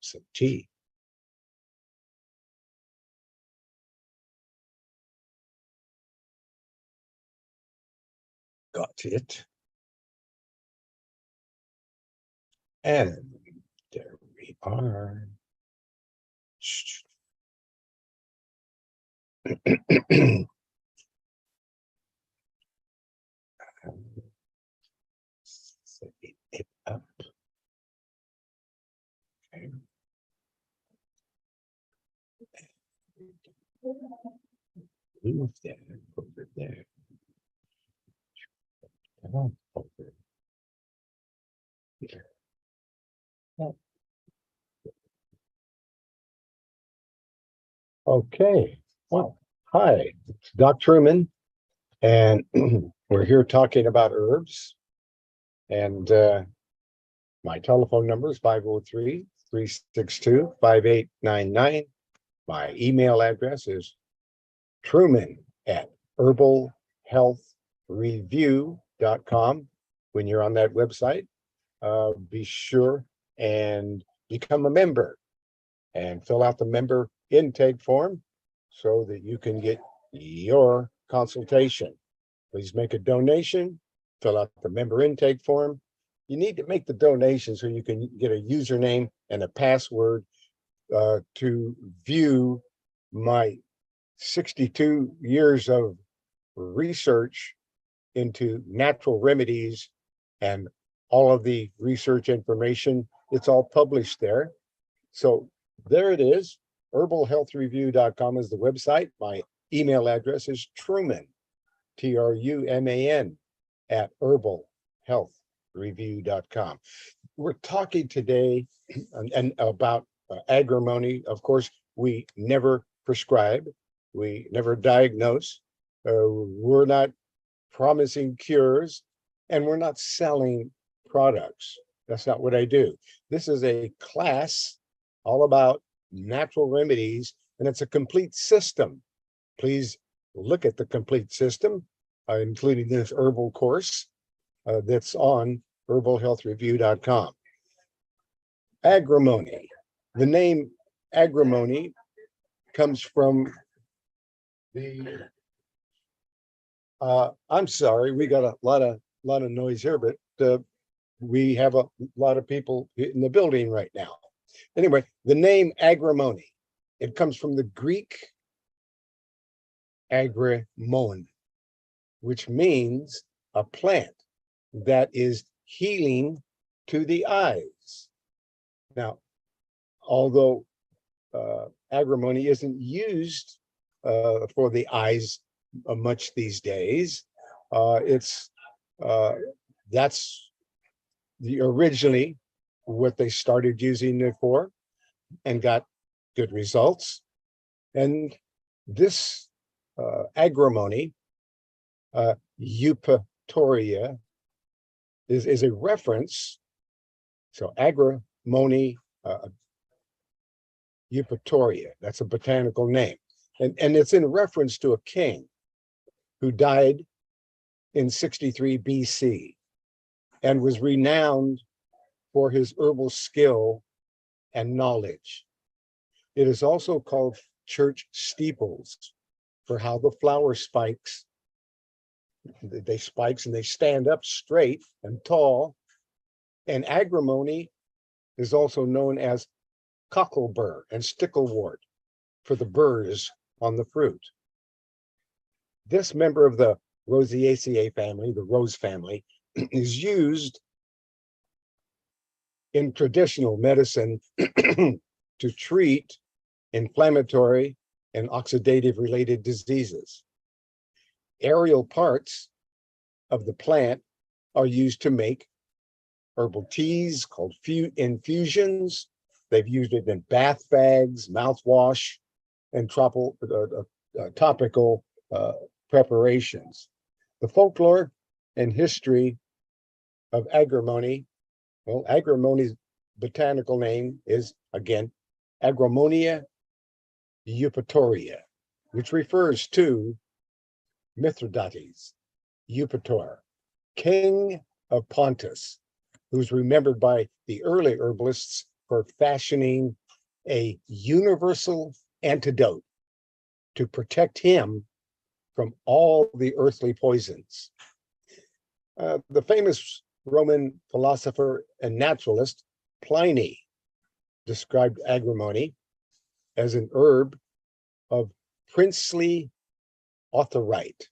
Some tea. Got it. And there we are. Set it up. Okay. Move that over there. Over here. Okay. Well, hi, it's Doc Truman, and we're here talking about herbs. And my telephone number is 503-362-5899. My email address is truman@herbalhealthreview.com. When you're on that website, be sure and become a member and fill out the member intake form so that you can get your consultation. Please make a donation, fill out the member intake form. You need to make the donation so you can get a username and a password to view my 62 years of research into natural remedies and all of the research information. It's all published there. So there it is. herbalhealthreview.com is the website. My email address is Truman, TRUMAN, @herbalhealthreview.com. We're talking today and about agrimony. Of course, we never prescribe, we never diagnose, we're not promising cures, and we're not selling products. That's not what I do. This is a class all about natural remedies, and it's a complete system. Please look at the complete system, including this herbal course that's on herbalhealthreview.com. Agrimony. The name agrimony comes from the I'm sorry, we got a lot of noise here, but we have a lot of people in the building right now. Anyway, the name Agrimony, it comes from the Greek Argemone, which means a plant that is healing to the eyes. Now, although agrimony isn't used for the eyes much these days, that's originally what they started using it for and got good results. And this agrimony, Eupetoria, is a reference. So Agrimony, Eupetoria, that's a botanical name. And it's in reference to a king who died in 63 BC and was renowned for his herbal skill and knowledge. It is also called church steeples for how the flower spikes. They spikes and they stand up straight and tall. And agrimony is also known as cockleburr and sticklewort for the burrs on the fruit. This member of the Rosaceae family, the rose family, is used in traditional medicine to treat inflammatory and oxidative related diseases. Aerial parts of the plant are used to make herbal teas called infusions. They've used it in bath bags, mouthwash, and topical preparations. The folklore and history of agrimony. Well, agrimony's botanical name is, again, Agrimonia Eupetoria, which refers to Mithridates Eupator, king of Pontus, who's remembered by the early herbalists for fashioning a universal antidote to protect him from all the earthly poisons. The famous Roman philosopher and naturalist Pliny described agrimony as an herb of princely authorite.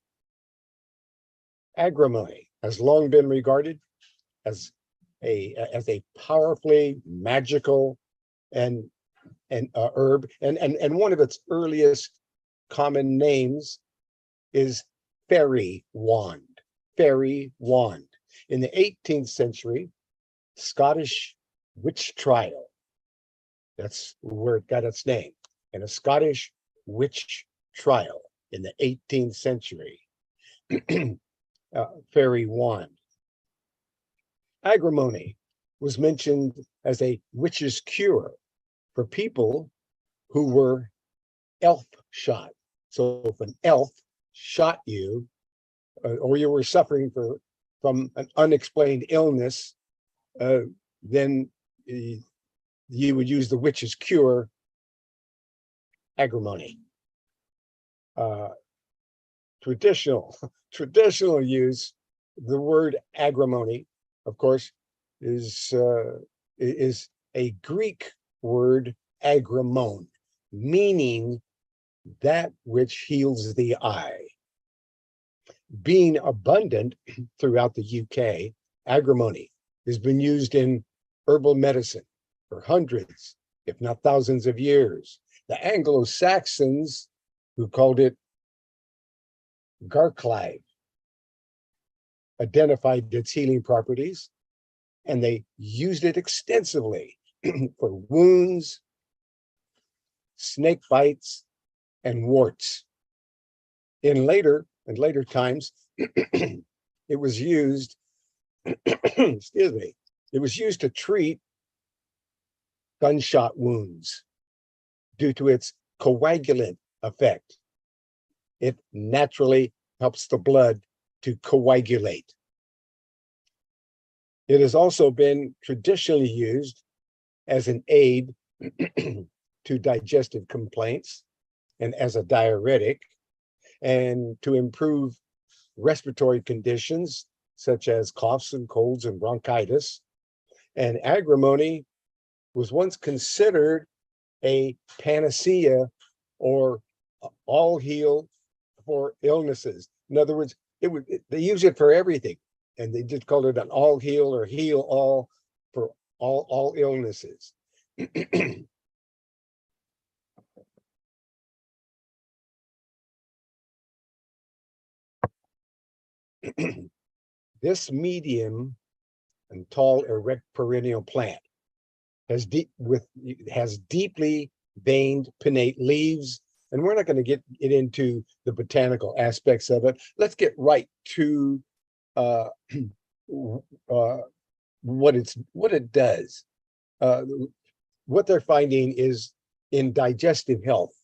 Agrimony has long been regarded as a powerfully magical and herb, and one of its earliest common names is fairy wand. Fairy wand. In the 18th century, Scottish witch trial, that's where it got its name, in a Scottish witch trial in the 18th century, fairy wand. Agrimony was mentioned as a witch's cure for people who were elf shot. So if an elf shot you, or you were suffering from an unexplained illness, then you would use the witch's cure, agrimony. Traditional use, the word agrimony, of course, is a Greek word, agrimone, meaning that which heals the eye. Being abundant throughout the UK, agrimony has been used in herbal medicine for hundreds, if not thousands of years. The Anglo-Saxons, who called it garclive, identified its healing properties, and they used it extensively for wounds, snake bites, and warts. In later times, it was used, excuse me, it was used to treat gunshot wounds due to its coagulant effect. It naturally helps the blood to coagulate. It has also been traditionally used as an aid to digestive complaints and as a diuretic, and to improve respiratory conditions such as coughs and colds and bronchitis. And agrimony was once considered a panacea or all heal for illnesses. In other words, they use it for everything, and they just called it an all heal or heal all for all illnesses. This medium and tall erect perennial plant has deeply veined pinnate leaves, and we're not going to get into the botanical aspects of it. Let's get right to what it does. What they're finding is in digestive health,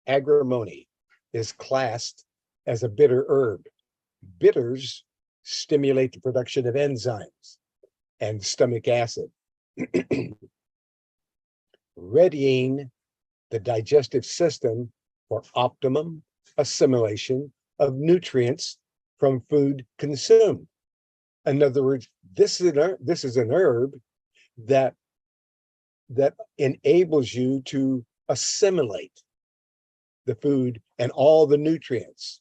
agrimony is classed as a bitter herb. Bitters stimulate the production of enzymes and stomach acid, readying the digestive system for optimum assimilation of nutrients from food consumed. In other words, this is an herb that enables you to assimilate the food and all the nutrients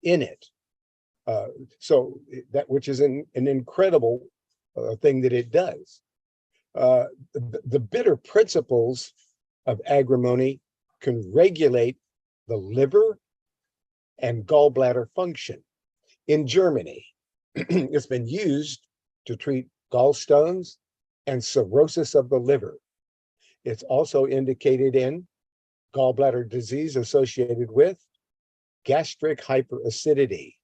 in it. So that, which is an incredible thing that it does. The bitter principles of agrimony can regulate the liver and gallbladder function. In Germany, it's been used to treat gallstones and cirrhosis of the liver. It's also indicated in gallbladder disease associated with gastric hyperacidity.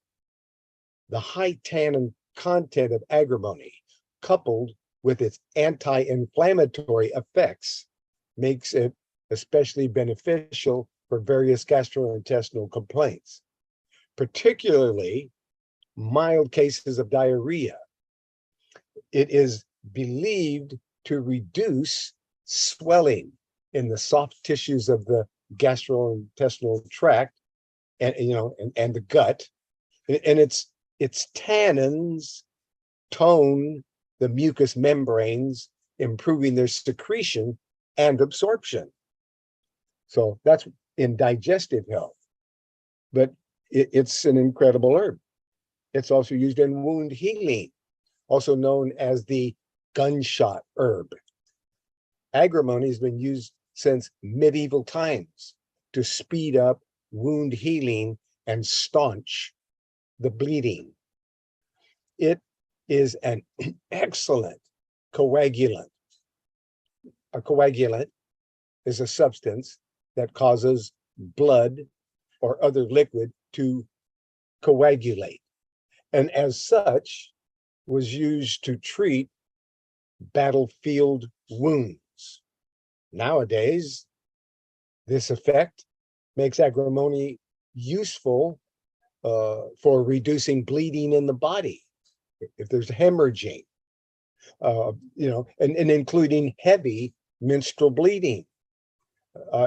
The high tannin content of agrimony, coupled with its anti-inflammatory effects, makes it especially beneficial for various gastrointestinal complaints, particularly mild cases of diarrhea. It is believed to reduce swelling in the soft tissues of the gastrointestinal tract and the gut. And its tannins tone the mucous membranes, improving their secretion and absorption. So that's in digestive health. But it's an incredible herb. It's also used in wound healing, also known as the gunshot herb. Agrimony has been used since medieval times to speed up wound healing and staunch the bleeding. It is an excellent coagulant. A coagulant is a substance that causes blood or other liquid to coagulate, and as such was used to treat battlefield wounds. Nowadays, this effect makes agrimony useful for reducing bleeding in the body. If there's hemorrhaging, and including heavy menstrual bleeding.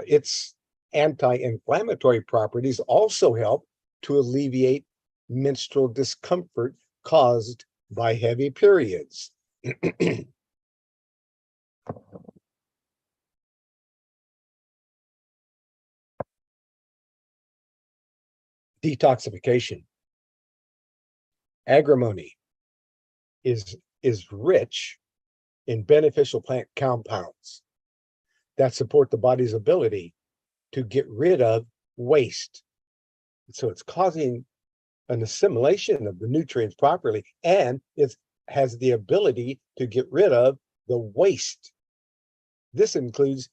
Its anti-inflammatory properties also help to alleviate menstrual discomfort caused by heavy periods. Detoxification. Agrimony is rich in beneficial plant compounds that support the body's ability to get rid of waste. So it's causing an assimilation of the nutrients properly, and it has the ability to get rid of the waste. This includes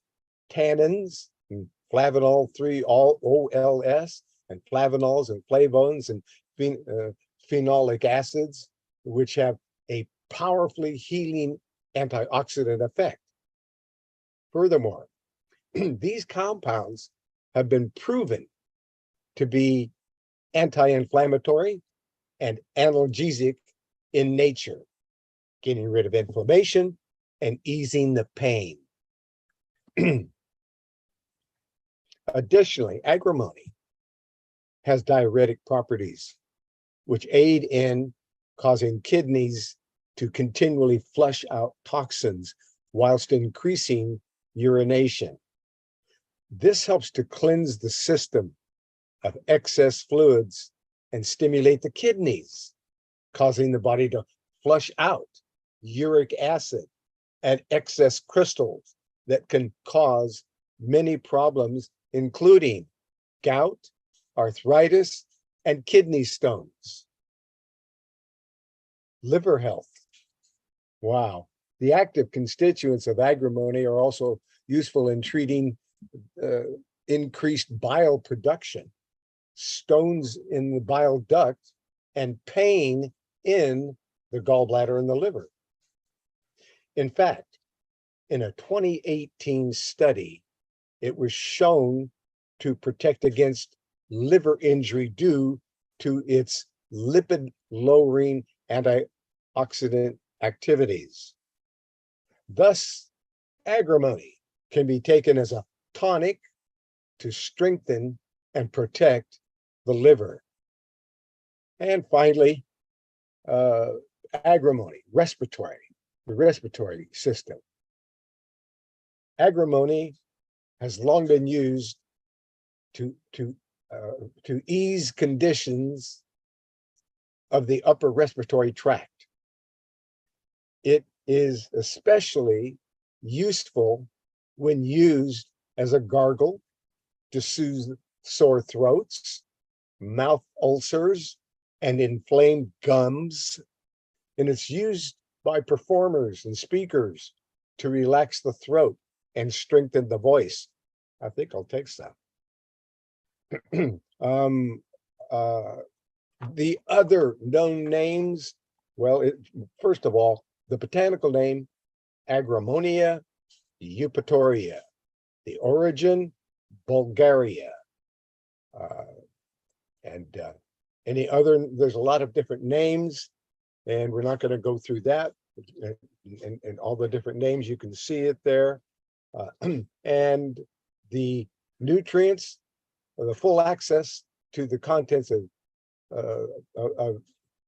tannins and flavanol 3-OLS and flavanols and flavones and phenolic acids, which have a powerfully healing antioxidant effect. Furthermore, these compounds have been proven to be anti-inflammatory and analgesic in nature, getting rid of inflammation and easing the pain. Additionally, agrimony has diuretic properties, which aid in causing kidneys to continually flush out toxins whilst increasing urination. This helps to cleanse the system of excess fluids and stimulate the kidneys, causing the body to flush out uric acid and excess crystals that can cause many problems, including gout, arthritis, and kidney stones. Liver health. Wow. The active constituents of agrimony are also useful in treating increased bile production, stones in the bile duct, and pain in the gallbladder and the liver. In fact, in a 2018 study, it was shown to protect against liver injury due to its lipid-lowering antioxidant activities. Thus, agrimony can be taken as a tonic to strengthen and protect the liver. And finally, agrimony, the respiratory system. Agrimony has long been used to ease conditions of the upper respiratory tract. It is especially useful when used as a gargle to soothe sore throats, mouth ulcers, and inflamed gums. And it's used by performers and speakers to relax the throat and strengthen the voice. I think I'll take some. The other known names, well, first of all, the botanical name, Agrimonia Eupetoria. The origin, Bulgaria. Any other, there's a lot of different names, and we're not going to go through that. and all the different names, you can see it there. And the nutrients, the full access to the contents of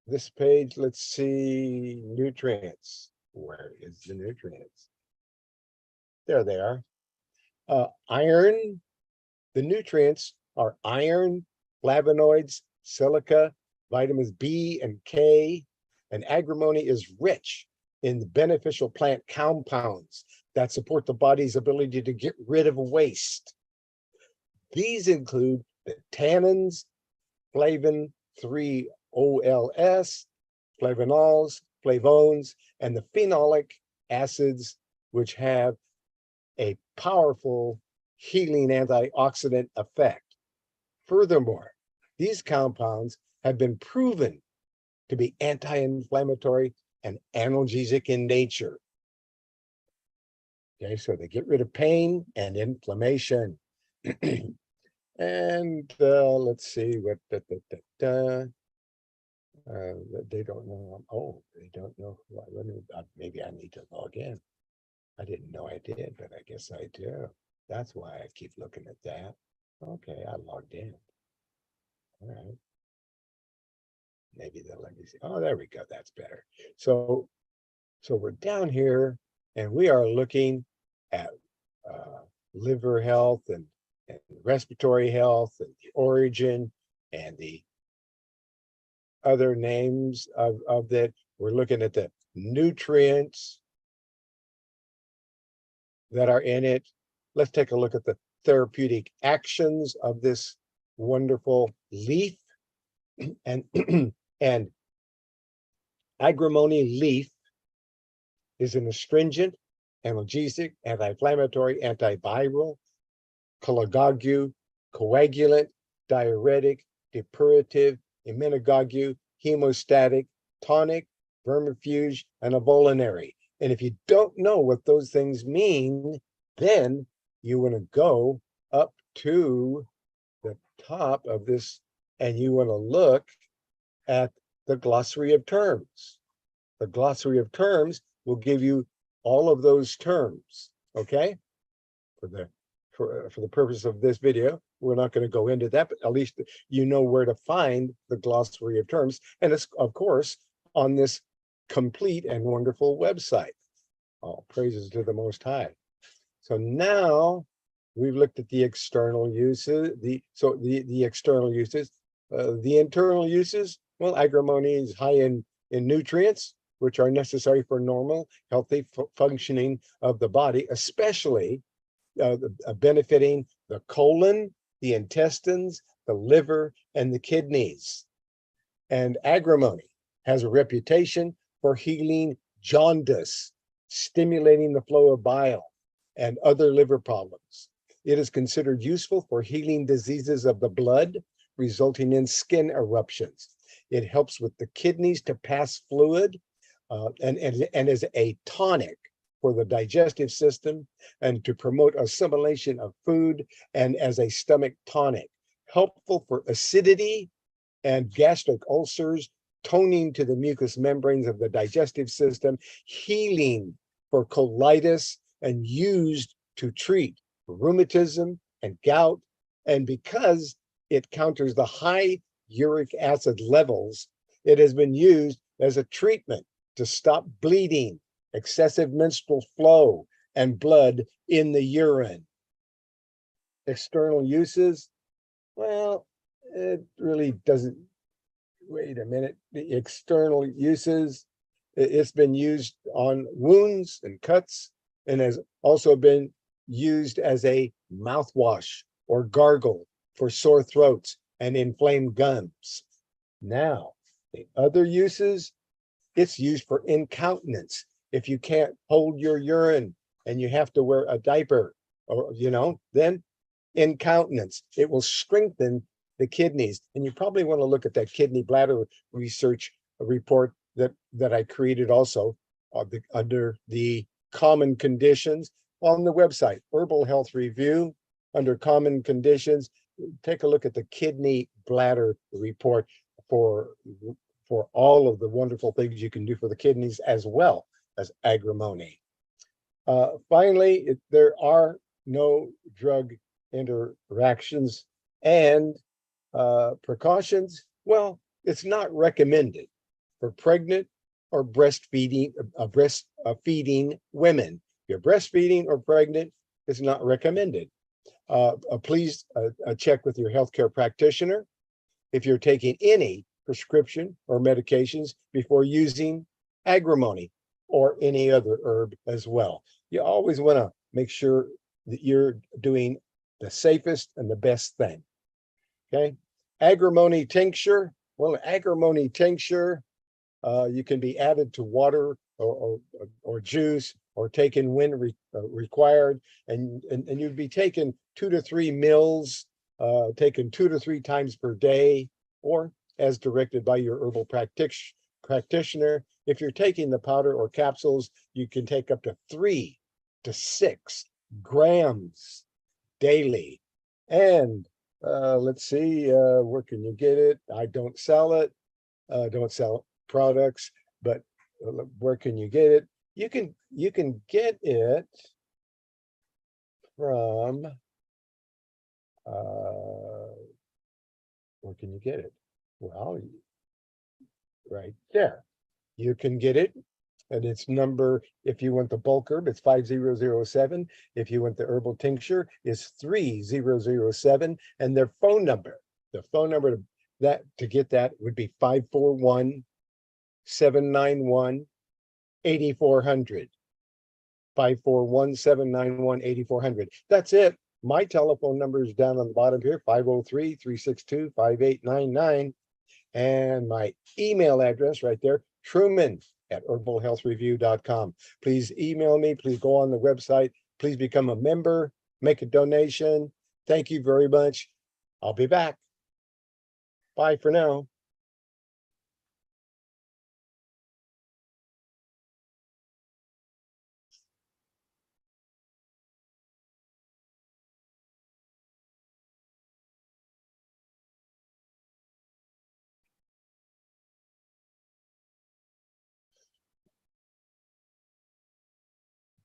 this page. Let's see, nutrients. Where is the nutrients? There they are. Iron, the nutrients are iron, flavonoids, silica, vitamins B and K, and Agrimony is rich in the beneficial plant compounds that support the body's ability to get rid of waste. These include the tannins, flavin 3-OLS, flavonols, flavones, and the phenolic acids, which have a powerful healing antioxidant effect. Furthermore, these compounds have been proven to be anti-inflammatory and analgesic in nature. Okay, so they get rid of pain and inflammation. And let's see what they don't know. Oh, they don't know. Maybe I need to log in. I didn't know I did, but I guess I do. That's why I keep looking at that. Okay, I logged in. All right. Maybe they'll let me see. Oh, there we go. That's better. So we're down here, and we are looking at liver health and respiratory health and the origin and the other names of that. We're looking at the nutrients that are in it. Let's take a look at the therapeutic actions of this wonderful leaf. And and Agrimony leaf is an astringent, analgesic, anti-inflammatory, antiviral, cholagogue, coagulant, diuretic, depurative, immunogogue, hemostatic, tonic, vermifuge, and evolutionary. And if you don't know what those things mean, then you want to go up to the top of this and you want to look at the glossary of terms. The glossary of terms will give you all of those terms, okay? For the purpose of this video, we're not going to go into that, but at least you know where to find the glossary of terms. And it's, of course, on this complete and wonderful website. All praises to the Most High. So now we've looked at the external uses, the external uses. The internal uses, well, Agrimony is high in nutrients, which are necessary for normal, healthy functioning of the body, especially benefiting the colon, the intestines, the liver, and the kidneys. And Agrimony has a reputation for healing jaundice, stimulating the flow of bile, and other liver problems. It is considered useful for healing diseases of the blood, resulting in skin eruptions. It helps with the kidneys to pass fluid and is a tonic for the digestive system and to promote assimilation of food and as a stomach tonic. Helpful for acidity and gastric ulcers, toning to the mucous membranes of the digestive system, healing for colitis, and used to treat rheumatism and gout. And because it counters the high uric acid levels, it has been used as a treatment to stop bleeding, excessive menstrual flow, and blood in the urine. External uses, well, it really doesn't, wait a minute. The external uses, it's been used on wounds and cuts and has also been used as a mouthwash or gargle for sore throats and inflamed gums. Now, the other uses, it's used for incontinence. If you can't hold your urine and you have to wear a diaper, or then incontinence. It will strengthen the kidneys. And you probably want to look at that kidney bladder research report that I created also under the common conditions on the website, Herbal Health Review, under common conditions. Take a look at the kidney bladder report for all of the wonderful things you can do for the kidneys as well as Agrimony. Finally, there are no drug interactions and precautions. Well, it's not recommended for pregnant or breastfeeding feeding women. If you're breastfeeding or pregnant, it's not recommended. Please check with your healthcare practitioner if you're taking any prescription or medications before using Agrimony or any other herb as well. You always want to make sure that you're doing the safest and the best thing. Okay. Agrimony tincture. Well, Agrimony tincture, you can be added to water or juice or taken when required. And you'd be taken 2 to 3 mils, taken 2 to 3 times per day, or as directed by your herbal practitioner. If you're taking the powder or capsules, you can take up to 3 to 6 grams daily. And let's see, where can you get it? I don't sell it, don't sell products, but where can you get it? You can get it from, where can you get it? Well, right there. You can get it, and its number, if you want the bulk herb, it's 5007. If you want the herbal tincture, it's 3007. And their phone number, the phone number to get that would be 541-791-8400. 541-791-8400. That's it. My telephone number is down on the bottom here, 503-362-5899. And my email address right there, Truman@herbalhealthreview.com. Please email me. Please go on the website. Please become a member, make a donation. Thank you very much. I'll be back. Bye for now.